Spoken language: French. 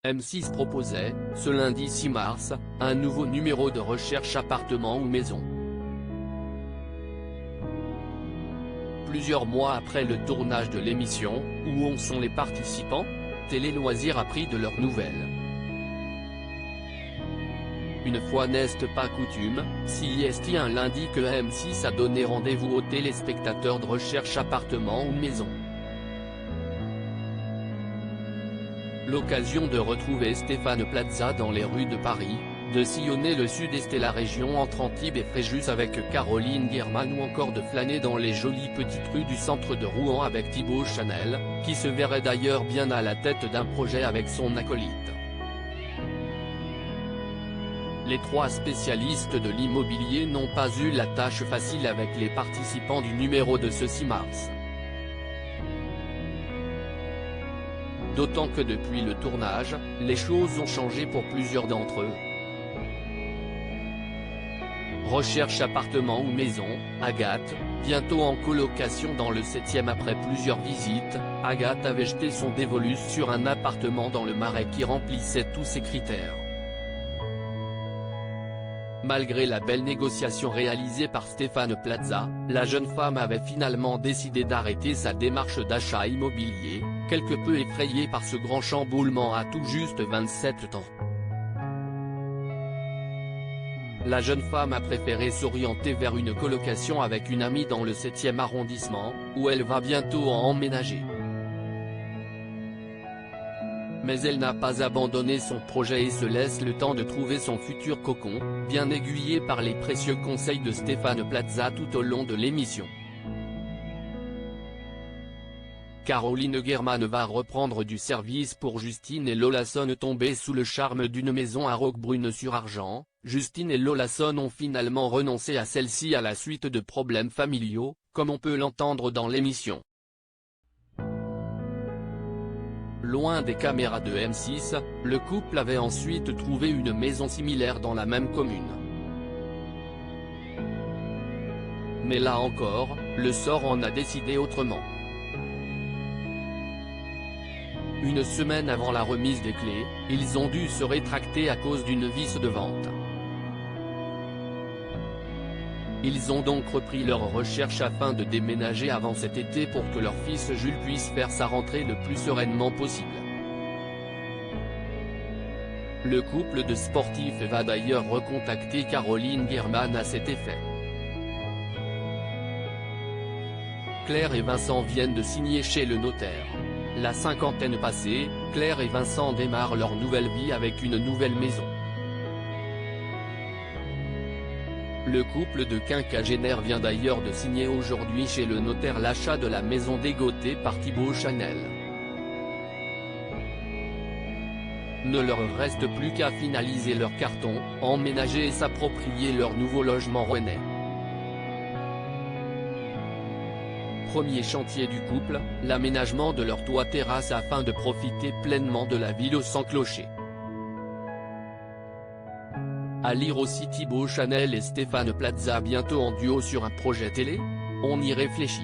M6 proposait, ce lundi 6 mars, un nouveau numéro de recherche appartement ou maison. Plusieurs mois après le tournage de l'émission, où en sont les participants? Télé Loisirs a pris de leurs nouvelles. Une fois n'est pas coutume, CIST un lundi que M6 a donné rendez-vous aux téléspectateurs de recherche appartement ou maison. L'occasion de retrouver Stéphane Plaza dans les rues de Paris, de sillonner le sud-est et la région entre Antibes et Fréjus avec Caroline Guerman ou encore de flâner dans les jolies petites rues du centre de Rouen avec Thibaut Chanel, qui se verrait d'ailleurs bien à la tête d'un projet avec son acolyte. Les trois spécialistes de l'immobilier n'ont pas eu la tâche facile avec les participants du numéro de ce 6 mars. D'autant que depuis le tournage, les choses ont changé pour plusieurs d'entre eux. Recherche appartement ou maison, Agathe, bientôt en colocation dans le 7e après plusieurs visites, Agathe avait jeté son dévolu sur un appartement dans le Marais qui remplissait tous ses critères. Malgré la belle négociation réalisée par Stéphane Plaza, la jeune femme avait finalement décidé d'arrêter sa démarche d'achat immobilier, quelque peu effrayée par ce grand chamboulement à tout juste 27 ans. La jeune femme a préféré s'orienter vers une colocation avec une amie dans le 7e arrondissement, où elle va bientôt emménager. Mais elle n'a pas abandonné son projet et se laisse le temps de trouver son futur cocon, bien aiguillée par les précieux conseils de Stéphane Plaza tout au long de l'émission. Caroline Guerman va reprendre du service pour Justine et Lolasson tombés sous le charme d'une maison à Roquebrune-sur-Argent. Justine et Lolasson ont finalement renoncé à celle-ci à la suite de problèmes familiaux, comme on peut l'entendre dans l'émission. Loin des caméras de M6, le couple avait ensuite trouvé une maison similaire dans la même commune. Mais là encore, le sort en a décidé autrement. Une semaine avant la remise des clés, ils ont dû se rétracter à cause d'une vice de vente. Ils ont donc repris leurs recherches afin de déménager avant cet été pour que leur fils Jules puisse faire sa rentrée le plus sereinement possible. Le couple de sportifs va d'ailleurs recontacter Caroline Guerman à cet effet. Claire et Vincent viennent de signer chez le notaire. La cinquantaine passée, Claire et Vincent démarrent leur nouvelle vie avec une nouvelle maison. Le couple de quinquagénaires vient d'ailleurs de signer aujourd'hui chez le notaire l'achat de la maison dégotée par Thibaut Chanel. Ne leur reste plus qu'à finaliser leur carton, emménager et s'approprier leur nouveau logement rennais. Premier chantier du couple, l'aménagement de leur toit-terrasse afin de profiter pleinement de la ville sans clocher. À lire aussi Thibaut Chanel et Stéphane Plaza bientôt en duo sur un projet télé? On y réfléchit.